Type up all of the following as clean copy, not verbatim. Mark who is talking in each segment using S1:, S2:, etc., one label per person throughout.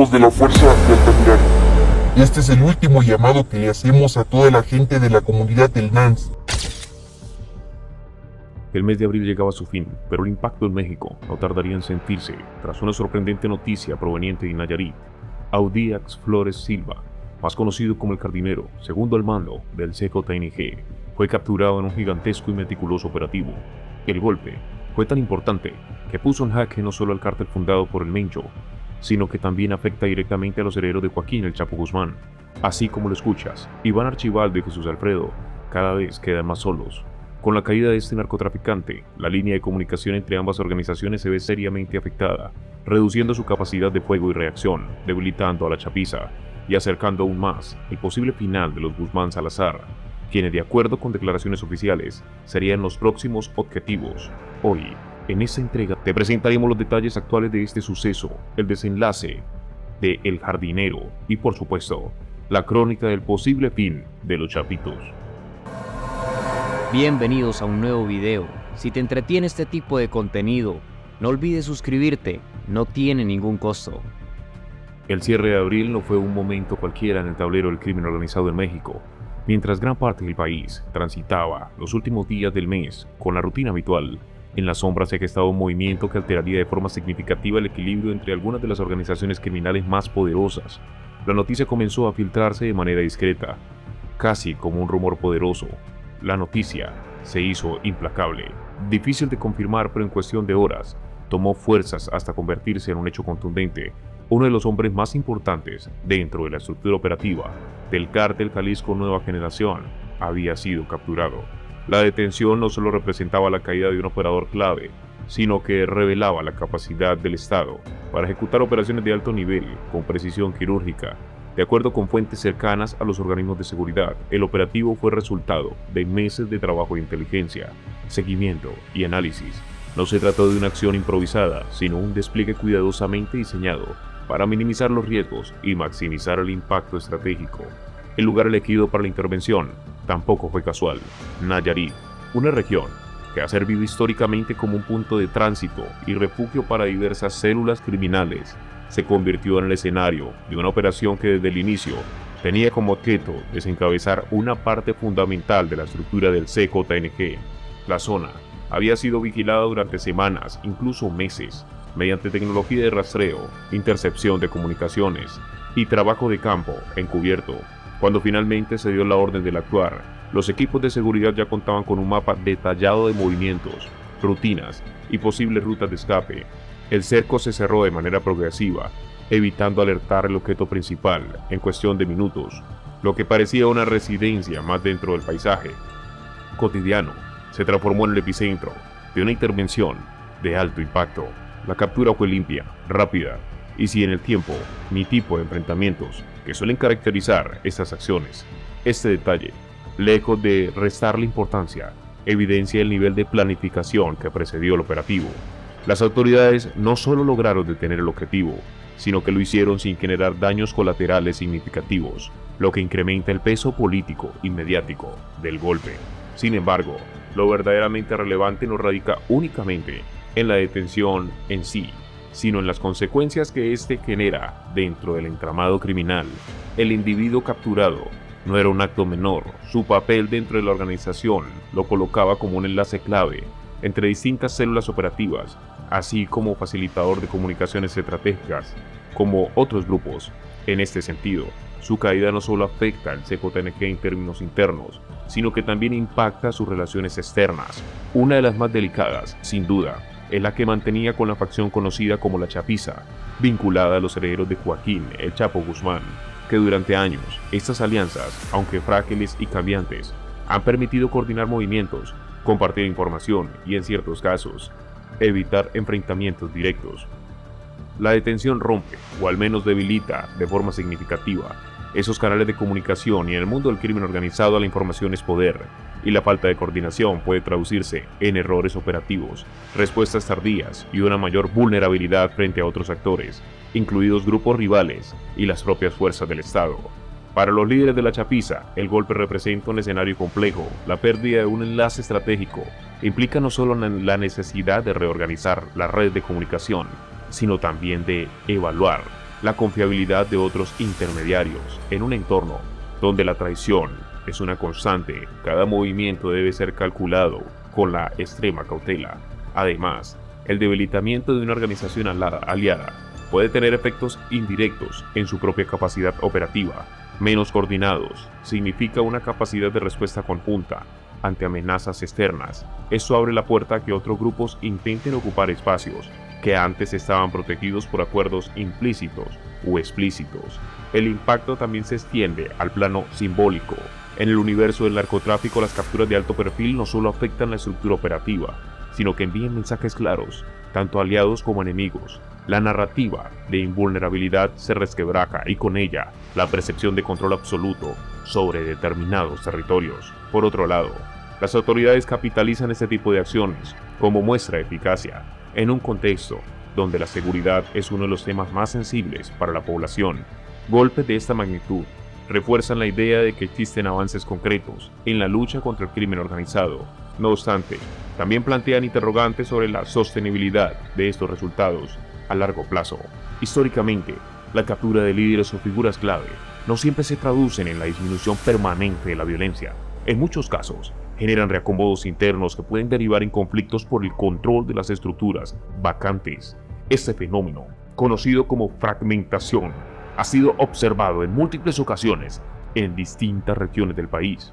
S1: somos de la Fuerza de Altamirano. Este es el último llamado que le hacemos a toda la gente de la comunidad del NANS.
S2: El mes de abril llegaba a su fin, pero el impacto en México no tardaría en sentirse tras una sorprendente noticia proveniente de Nayarit. Audiax Flores Silva, más conocido como el Jardinero, segundo al mando del CJNG, fue capturado en un gigantesco y meticuloso operativo. El golpe fue tan importante que puso en jaque no solo al cártel fundado por el Mencho, sino que también afecta directamente a los herederos de Joaquín el Chapo Guzmán. Así como lo escuchas, Iván Archibaldo y Jesús Alfredo cada vez quedan más solos. Con la caída de este narcotraficante, la línea de comunicación entre ambas organizaciones se ve seriamente afectada, reduciendo su capacidad de fuego y reacción, debilitando a la chapiza y acercando aún más el posible final de los Guzmán Salazar, quienes, de acuerdo con declaraciones oficiales, serían los próximos objetivos. Hoy, en esta entrega, te presentaremos los detalles actuales de este suceso, el desenlace de El Jardinero y, por supuesto, la crónica del posible fin de los Chapitos.
S3: Bienvenidos a un nuevo video. Si te entretiene este tipo de contenido, no olvides suscribirte, no tiene ningún costo.
S2: El cierre de abril no fue un momento cualquiera en el tablero del crimen organizado en México. Mientras gran parte del país transitaba los últimos días del mes con la rutina habitual, en la sombra se ha gestado un movimiento que alteraría de forma significativa el equilibrio entre algunas de las organizaciones criminales más poderosas. La noticia comenzó a filtrarse de manera discreta, casi como un rumor poderoso. La noticia se hizo implacable, difícil de confirmar, pero en cuestión de horas tomó fuerzas hasta convertirse en un hecho contundente. Uno de los hombres más importantes dentro de la estructura operativa del cártel Jalisco Nueva Generación había sido capturado. La detención no solo representaba la caída de un operador clave, sino que revelaba la capacidad del Estado para ejecutar operaciones de alto nivel con precisión quirúrgica. De acuerdo con fuentes cercanas a los organismos de seguridad, el operativo fue resultado de meses de trabajo de inteligencia, seguimiento y análisis. No se trató de una acción improvisada, sino un despliegue cuidadosamente diseñado para minimizar los riesgos y maximizar el impacto estratégico. El lugar elegido para la intervención tampoco fue casual: Nayarit, una región que ha servido históricamente como un punto de tránsito y refugio para diversas células criminales, se convirtió en el escenario de una operación que desde el inicio tenía como objeto desencabezar una parte fundamental de la estructura del CJNG. La zona había sido vigilada durante semanas, incluso meses, mediante tecnología de rastreo, intercepción de comunicaciones y trabajo de campo encubierto. Cuando finalmente se dio la orden del actuar, los equipos de seguridad ya contaban con un mapa detallado de movimientos, rutinas y posibles rutas de escape. El cerco se cerró de manera progresiva, evitando alertar el objeto principal en cuestión de minutos. Lo que parecía una residencia más dentro del paisaje cotidiano se transformó en el epicentro de una intervención de alto impacto. La captura fue limpia, rápida y sin el tiempo ni tipo de enfrentamientos que suelen caracterizar estas acciones. Este detalle, lejos de restarle importancia, evidencia el nivel de planificación que precedió el operativo. Las autoridades no solo lograron detener el objetivo, sino que lo hicieron sin generar daños colaterales significativos, lo que incrementa el peso político y mediático del golpe. Sin embargo, lo verdaderamente relevante no radica únicamente en la detención en sí, sino en las consecuencias que éste genera dentro del entramado criminal. El individuo capturado no era un acto menor. Su papel dentro de la organización lo colocaba como un enlace clave entre distintas células operativas, así como facilitador de comunicaciones estratégicas, como otros grupos. En este sentido, su caída no solo afecta al CJNG en términos internos, sino que también impacta sus relaciones externas. Una de las más delicadas, sin duda, es la que mantenía con la facción conocida como la Chapiza, vinculada a los herederos de Joaquín el Chapo Guzmán, que durante años estas alianzas, aunque frágiles y cambiantes, han permitido coordinar movimientos, compartir información y, en ciertos casos, evitar enfrentamientos directos. La detención rompe, o al menos debilita de forma significativa, esos canales de comunicación, y en el mundo del crimen organizado la información es poder, y la falta de coordinación puede traducirse en errores operativos, respuestas tardías y una mayor vulnerabilidad frente a otros actores, incluidos grupos rivales y las propias fuerzas del Estado. Para los líderes de la Chapiza, el golpe representa un escenario complejo. La pérdida de un enlace estratégico implica no solo la necesidad de reorganizar la red de comunicación, sino también de evaluar la confiabilidad de otros intermediarios en un entorno donde la traición es una constante. Cada movimiento debe ser calculado con la extrema cautela. Además, el debilitamiento de una organización aliada puede tener efectos indirectos en su propia capacidad operativa. Menos coordinados significa una capacidad de respuesta conjunta ante amenazas externas. Esto abre la puerta a que otros grupos intenten ocupar espacios que antes estaban protegidos por acuerdos implícitos o explícitos. El impacto también se extiende al plano simbólico. En el universo del narcotráfico, las capturas de alto perfil no solo afectan la estructura operativa, sino que envían mensajes claros, tanto a aliados como a enemigos. La narrativa de invulnerabilidad se resquebraja y con ella la percepción de control absoluto sobre determinados territorios. Por otro lado, las autoridades capitalizan este tipo de acciones como muestra de eficacia en un contexto donde la seguridad es uno de los temas más sensibles para la población. Golpes de esta magnitud refuerzan la idea de que existen avances concretos en la lucha contra el crimen organizado. No obstante, también plantean interrogantes sobre la sostenibilidad de estos resultados a largo plazo. Históricamente, la captura de líderes o figuras clave no siempre se traducen en la disminución permanente de la violencia. En muchos casos, generan reacomodos internos que pueden derivar en conflictos por el control de las estructuras vacantes. Este fenómeno, conocido como fragmentación, ha sido observado en múltiples ocasiones en distintas regiones del país.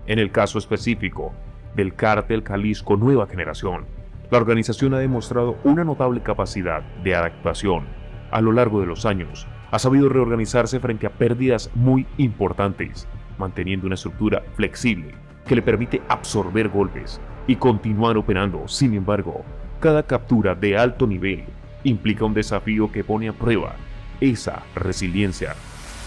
S2: En el caso específico del Cártel Jalisco Nueva Generación, la organización ha demostrado una notable capacidad de adaptación. A lo largo de los años, ha sabido reorganizarse frente a pérdidas muy importantes, manteniendo una estructura flexible que le permite absorber golpes y continuar operando. Sin embargo, cada captura de alto nivel implica un desafío que pone a prueba esa resiliencia.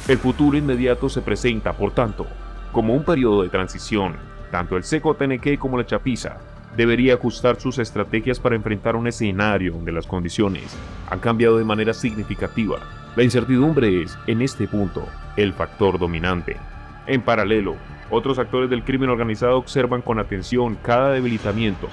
S2: El futuro inmediato se presenta, por tanto, como un periodo de transición. Tanto el CJNQ como la Chapiza debería ajustar sus estrategias para enfrentar un escenario donde las condiciones han cambiado de manera significativa. La incertidumbre es, en este punto, el factor dominante. En paralelo, otros actores del crimen organizado observan con atención cada debilitamiento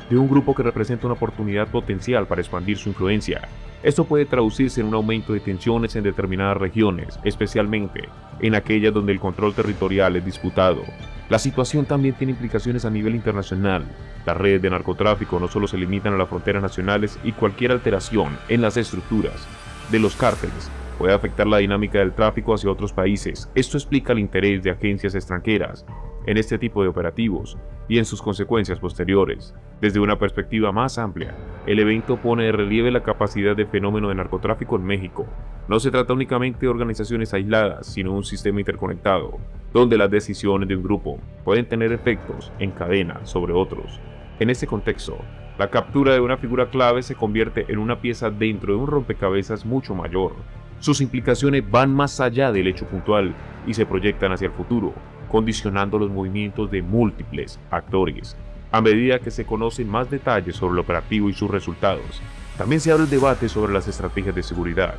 S2: de un grupo que representa una oportunidad potencial para expandir su influencia. Esto puede traducirse en un aumento de tensiones en determinadas regiones, especialmente en aquellas donde el control territorial es disputado. La situación también tiene implicaciones a nivel internacional. Las redes de narcotráfico no solo se limitan a las fronteras nacionales y cualquier alteración en las estructuras de los cárteles puede afectar la dinámica del tráfico hacia otros países. Esto explica el interés de agencias extranjeras en este tipo de operativos y en sus consecuencias posteriores. Desde una perspectiva más amplia, el evento pone de relieve la capacidad de fenómeno de narcotráfico en México. No se trata únicamente de organizaciones aisladas, sino de un sistema interconectado, donde las decisiones de un grupo pueden tener efectos en cadena sobre otros. En este contexto, la captura de una figura clave se convierte en una pieza dentro de un rompecabezas mucho mayor. Sus implicaciones van más allá del hecho puntual y se proyectan hacia el futuro, condicionando los movimientos de múltiples actores. A medida que se conocen más detalles sobre el operativo y sus resultados, también se abre el debate sobre las estrategias de seguridad.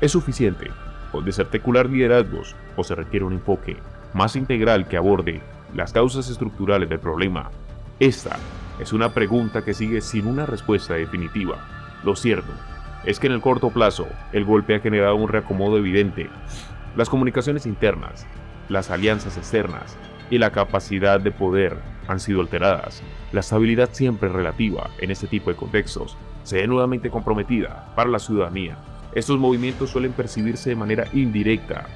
S2: ¿Es suficiente con desarticular liderazgos o se requiere un enfoque más integral que aborde las causas estructurales del problema? Esta es una pregunta que sigue sin una respuesta definitiva. Lo cierto es que en el corto plazo, el golpe ha generado un reacomodo evidente. Las comunicaciones internas, las alianzas externas y la capacidad de poder han sido alteradas. La estabilidad, siempre relativa en este tipo de contextos, se ve nuevamente comprometida para la ciudadanía. Estos movimientos suelen percibirse de manera indirecta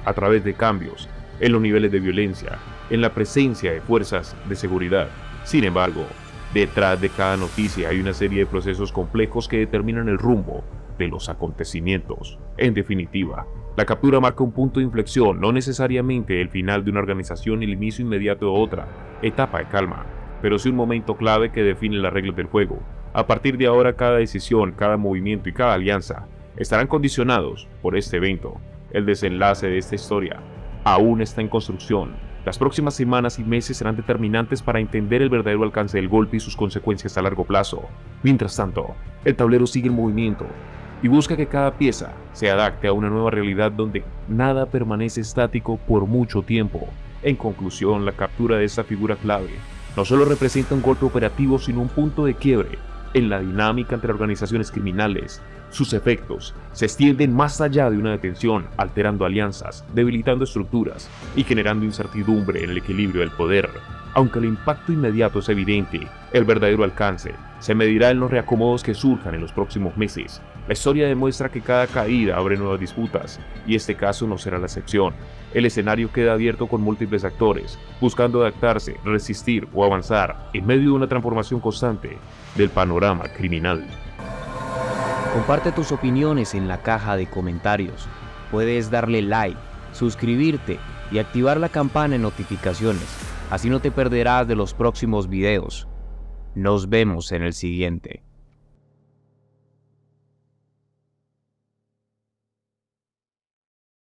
S2: a través de cambios en los niveles de violencia, en la presencia de fuerzas de seguridad. Sin embargo, detrás de cada noticia hay una serie de procesos complejos que determinan el rumbo de los acontecimientos. En definitiva, la captura marca un punto de inflexión, no necesariamente el final de una organización y el inicio inmediato de otra etapa de calma, pero sí un momento clave que define las reglas del juego. A partir de ahora, cada decisión, cada movimiento y cada alianza estarán condicionados por este evento. El desenlace de esta historia aún está en construcción. Las próximas semanas y meses serán determinantes para entender el verdadero alcance del golpe y sus consecuencias a largo plazo. Mientras tanto, el tablero sigue en movimiento y busca que cada pieza se adapte a una nueva realidad donde nada permanece estático por mucho tiempo. En conclusión, la captura de esta figura clave no solo representa un golpe operativo, sino un punto de quiebre en la dinámica entre organizaciones criminales Sus efectos se extienden más allá de una detención, alterando alianzas, debilitando estructuras y generando incertidumbre en el equilibrio del poder. Aunque el impacto inmediato es evidente, el verdadero alcance se medirá en los reacomodos que surjan en los próximos meses. La historia demuestra que cada caída abre nuevas disputas, y este caso no será la excepción. El escenario queda abierto con múltiples actores, buscando adaptarse, resistir o avanzar en medio de una transformación constante del panorama criminal.
S3: Comparte tus opiniones en la caja de comentarios. Puedes darle like, suscribirte y activar la campana de notificaciones. Así no te perderás de los próximos videos. Nos vemos en el siguiente.